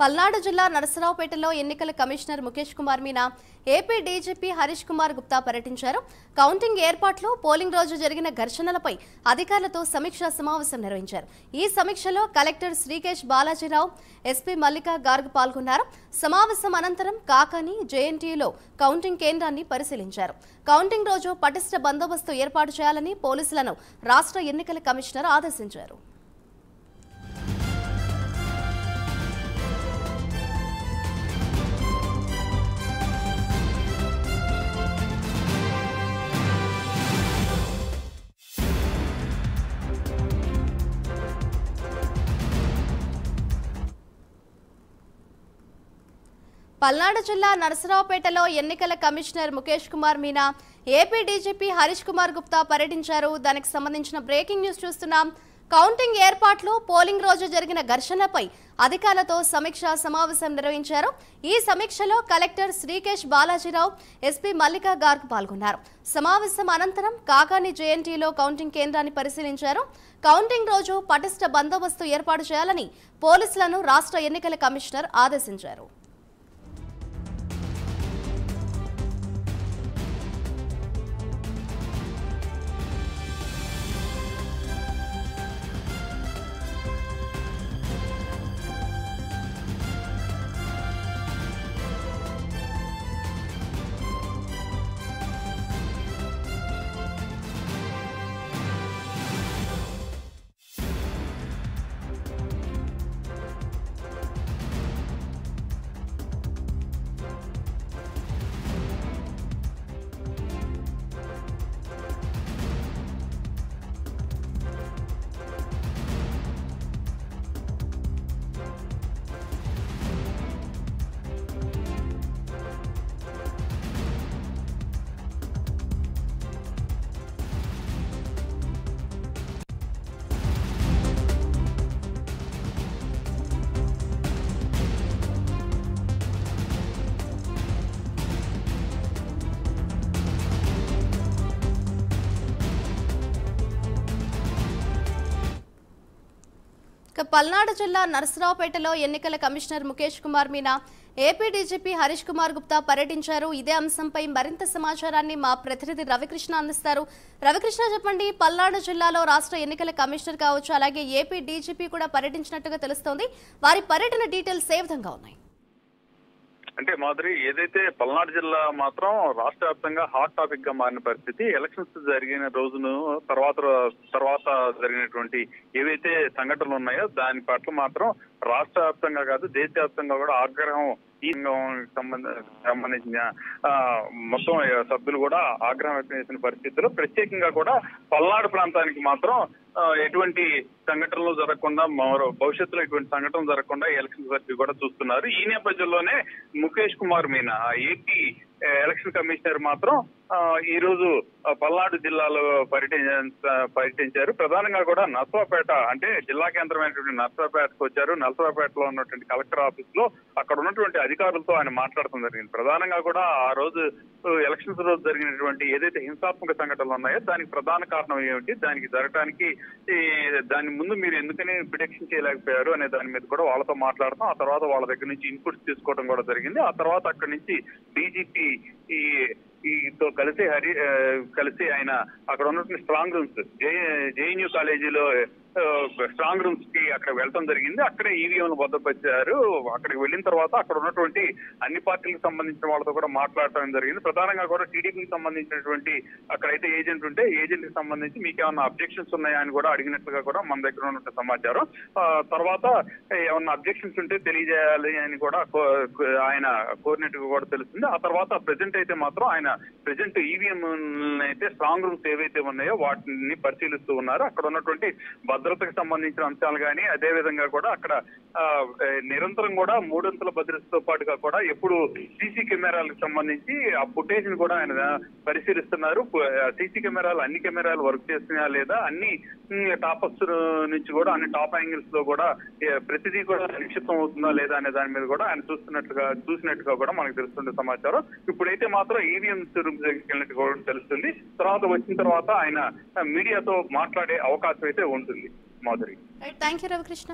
పల్నాడు జిల్లా నరసరావుపేటలో ఎన్నికల commissioner Mukesh Kumar Meena AP DGP Harish Kumar Gupta పర్యటించారు. కౌంటింగ్ ఏర్పాట్లు, పోలింగ్ రోజు జరిగిన ఘర్షణలపై అధికారులతో సమీక్షా సమావేశం నిర్వహించారు. ఈ సమీక్షలో కలెక్టర్ శ్రీకేష్ బాలాజీరావు, ఎస్పీ మల్లికా గార్గ్ పాల్గొన్నారు. సమావేశం అనంతరం కాకాని జేఎన్టీయూలో కౌంటింగ్ కేంద్రాన్ని పరిశీలించారు. కౌంటింగ్ రోజు పటిష్ట బందోబస్తు ఏర్పాటు చేయాలని పోలీసులను రాష్ట్ర ఎన్నికల కమిషనర్ ఆదేశించారు. పల్నాడు జిల్లా నరసరావుపేటలో ఎన్నికల commissioner Mukesh Kumar Meena AP DGP Harish Kumar Gupta పర్యటించారు. దానికి సంబంధించిన బ్రేకింగ్ న్యూస్ చూస్తున్నాం. కౌంటింగ్ ఏర్పాట్లు, పోలింగ్ రోజు జరిగిన ఘర్షణపై అధికారులతో సమీక్షా సమావేశం నిర్వహించారు. ఈ సమీక్షలో కలెక్టర్ శ్రీకేష్ బాలాజీరావు, ఎస్పీ మల్లికా గార్గ్ పాల్గొన్నారు. సమావేశం అనంతరం కాకాని జేఎన్టీలో కౌంటింగ్ కేంద్రాన్ని పరిశీలించారు. కౌంటింగ్ రోజు పటిష్ట బందోబస్తు ఏర్పాటు చేయాలని పోలీసులను రాష్ట్ర ఎన్నికల కమిషనర్ ఆదేశించారు. పల్నాడు జిల్లా నరసరావుపేటలో ఎన్నికల commissioner Mukesh Kumar Meena AP DGP Harish Kumar Gupta పర్యటించారు. ఇదే అంశంపై మరింత సమాచారాన్ని మా ప్రతినిధి రవికృష్ణ అందిస్తారు. రవికృష్ణ, చెప్పండి, పల్నాడు జిల్లాలో రాష్ట్ర ఎన్నికల కమిషనర్ కావచ్చు, అలాగే ఏపీ డీజీపీ కూడా పర్యటించినట్టుగా తెలుస్తోంది. వారి పర్యటన డీటెయిల్స్ ఏ విధంగా ఉన్నాయి? అంటే మాదిరి ఏదైతే పల్నాడు జిల్లా మాత్రం రాష్ట్ర వ్యాప్తంగా హాట్ టాపిక్ గా మారిన పరిస్థితి. ఎలక్షన్స్ జరిగిన రోజును తర్వాత జరిగినటువంటి ఏవైతే సంఘటనలు ఉన్నాయో దాని పట్ల మాత్రం రాష్ట్ర వ్యాప్తంగా కాదు, దేశవ్యాప్తంగా కూడా ఆగ్రహం ఈ సంబంధించిన మొత్తం సభ్యులు కూడా ఆగ్రహం వ్యక్తం చేసిన పరిస్థితుల్లో ప్రత్యేకంగా కూడా పల్నాడు ప్రాంతానికి మాత్రం ఎటువంటి సంఘటనలు జరగకుండా, భవిష్యత్తులో ఎటువంటి సంఘటనలు జరగకుండా ఎలక్షన్ సర్వీ కూడా చూస్తున్నారు. ఈ నేపథ్యంలోనే Mukesh Kumar Meena AP election commissioner మాత్రం ఈ రోజు పల్నాడు జిల్లాలో పర్యటించారు. ప్రధానంగా కూడా నర్సరావుపేట అంటే జిల్లా కేంద్రమైనటువంటి నర్సరావుపేటకు వచ్చారు. నర్సరావుపేటలో ఉన్నటువంటి కలెక్టర్ ఆఫీస్ లో అక్కడ ఉన్నటువంటి అధికారులతో ఆయన మాట్లాడటం జరిగింది. ప్రధానంగా కూడా ఆ రోజు ఎలక్షన్స్ రోజు జరిగినటువంటి ఏదైతే హింసాత్మక సంఘటనలు ఉన్నాయో దానికి ప్రధాన కారణం ఏమిటి, దానికి జరగడానికి దాని ముందు మీరు ఎందుకని ప్రిడిక్షన్ చేయలేకపోయారు అనే దాని మీద కూడా వాళ్ళతో మాట్లాడతాం. ఆ తర్వాత వాళ్ళ దగ్గర నుంచి ఇన్పుట్స్ తీసుకోవడం కూడా జరిగింది. ఆ తర్వాత అక్కడి నుంచి డీజీపీ తో కలిసి ఆయన అక్కడ ఉన్నటువంటి స్ట్రాంగ్ రూమ్స్ జేఎన్యూ కాలేజీలో స్ట్రాంగ్ రూమ్స్ కి అక్కడ వెళ్ళడం జరిగింది. అక్కడే ఈవీఎంలు భద్రపరిచారు. అక్కడికి వెళ్ళిన తర్వాత అక్కడ ఉన్నటువంటి అన్ని పార్టీలకు సంబంధించిన వాళ్ళతో కూడా మాట్లాడటం జరిగింది. ప్రధానంగా కూడా టీడీపీకి సంబంధించినటువంటి అక్కడైతే ఏజెంట్ ఉంటే ఏజెంట్ కి సంబంధించి మీకు ఏమన్నా అబ్జెక్షన్స్ ఉన్నాయా అని కూడా అడిగినట్లుగా కూడా మన దగ్గర ఉన్నటువంటి సమాచారం. తర్వాత ఏమన్నా అబ్జెక్షన్స్ ఉంటే తెలియజేయాలి అని కూడా ఆయన కోరినట్టుగా కూడా తెలుస్తుంది. ఆ తర్వాత ప్రెజెంట్ అయితే మాత్రం ఆయన ప్రెజెంట్ ఈవీఎం అయితే స్ట్రాంగ్ రూమ్స్ ఏవైతే ఉన్నాయో వాటిని పరిశీలిస్తూ ఉన్నారు. అక్కడ ఉన్నటువంటి భద్రతకు సంబంధించిన అంశాలు కానీ అదే విధంగా కూడా అక్కడ నిరంతరం కూడా 3 భద్రతతో పాటుగా కూడా ఎప్పుడు సీసీ కెమెరాలకు సంబంధించి ఆ ఫుటేజ్ ని కూడా ఆయన పరిశీలిస్తున్నారు. సీసీ కెమెరాలు అన్ని కెమెరాలు వర్క్ చేస్తున్నాయా లేదా, అన్ని టాపర్స్ నుంచి కూడా అన్ని టాప్ యాంగిల్స్ లో కూడా ప్రతిదీ కూడా నిక్షిప్తం అవుతుందా లేదా అనే దాని మీద కూడా ఆయన చూసినట్టుగా కూడా మనకు తెలుస్తుండే సమాచారం. ఇప్పుడైతే మాత్రం ఈవీఎం రూమ్స్ వెళ్ళినట్టు కూడా తెలుస్తుంది. తర్వాత వచ్చిన తర్వాత ఆయన మీడియాతో మాట్లాడే అవకాశం అయితే ఉంటుంది. Madhuri, thank you Ravikrishna.